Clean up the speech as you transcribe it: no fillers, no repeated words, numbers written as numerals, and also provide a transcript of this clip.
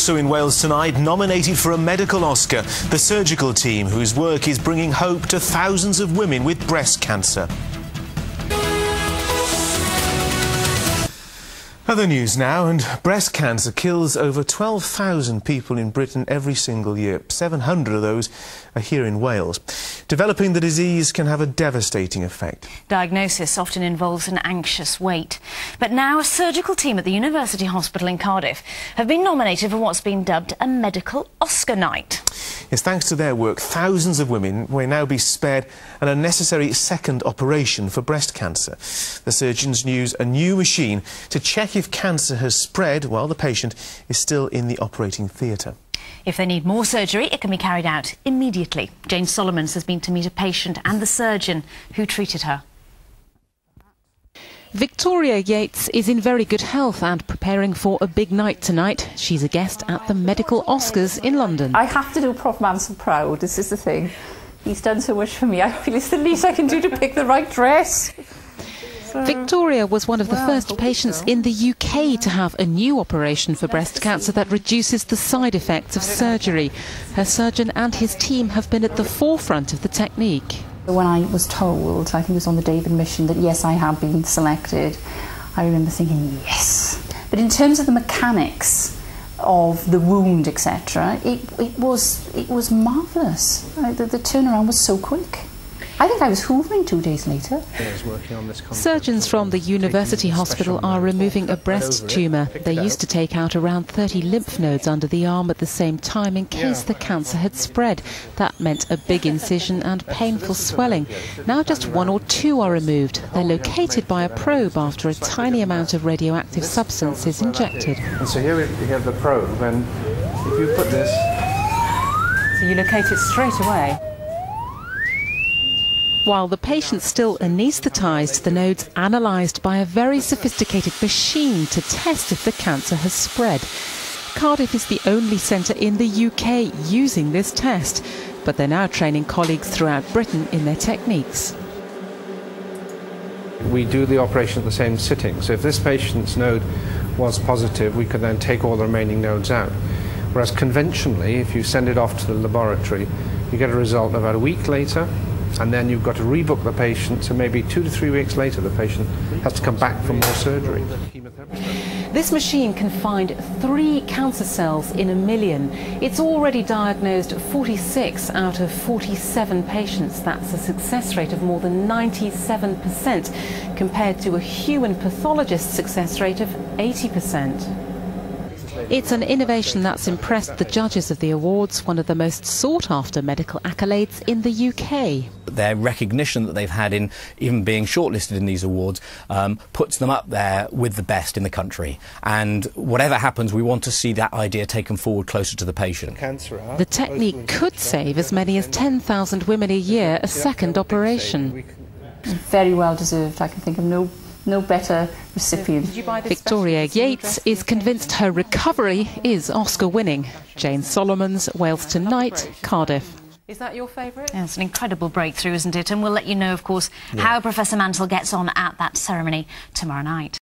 Also in Wales tonight, nominated for a medical Oscar, the surgical team whose work is bringing hope to thousands of women with breast cancer. Other news now, and breast cancer kills over 12,000 people in Britain every single year. 700 of those are here in Wales. Developing the disease can have a devastating effect. Diagnosis often involves an anxious wait. But now a surgical team at the University Hospital in Cardiff have been nominated for what's been dubbed a medical Oscar night. Yes, thanks to their work, thousands of women will now be spared an unnecessary second operation for breast cancer. The surgeons use a new machine to check if cancer has spread while the patient is still in the operating theatre. If they need more surgery, it can be carried out immediately. Jane Solomons has been to meet a patient and the surgeon who treated her. Victoria Yates is in very good health and preparing for a big night tonight. She's a guest at the Medical Oscars in London. I have to do Prof Manson proud, this is the thing. He's done so much for me. I feel it's the least I can do to pick the right dress. Victoria was one of the first patients in the UK to have a new operation for breast cancer that reduces the side effects of surgery. Her surgeon and his team have been at the forefront of the technique. When I was told, I think it was on the David mission, that yes, I had been selected, I remember thinking yes. But in terms of the mechanics of the wound, etc., it was marvellous. The turnaround was so quick. I think I was hoovering 2 days later. Surgeons from the University Hospital are removing a breast tumour. They used to take out around 30 lymph nodes under the arm at the same time in case the cancer had spread. That meant a big incision and painful swelling. Now just 1 or 2 are removed. They're located by a probe after a tiny amount of radioactive substance is injected. And so here we have the probe, and if you put this... So you locate it straight away. While the patient's still anaesthetised, the node's analysed by a very sophisticated machine to test if the cancer has spread. Cardiff is the only centre in the UK using this test, but they're now training colleagues throughout Britain in their techniques. We do the operation at the same sitting, so if this patient's node was positive, we could then take all the remaining nodes out. Whereas conventionally, if you send it off to the laboratory, you get a result about a week later, and then you've got to rebook the patient, so maybe 2 to 3 weeks later the patient has to come back for more surgery. This machine can find 3 cancer cells in 1 million. It's already diagnosed 46 out of 47 patients. That's a success rate of more than 97% compared to a human pathologist's success rate of 80%. It's an innovation that's impressed the judges of the awards, one of the most sought-after medical accolades in the UK. Their recognition that they've had in even being shortlisted in these awards puts them up there with the best in the country. And whatever happens, we want to see that idea taken forward closer to the patient. The technique could save as many as 10,000 women a year a second operation. Very well deserved. I can think of no better recipient. Victoria Yates is convinced her recovery is Oscar-winning. Jane Solomons, Wales Tonight, Cardiff. Is that your favourite? Yeah, it's an incredible breakthrough, isn't it? And we'll let you know, of course, how Professor Mansell gets on at that ceremony tomorrow night.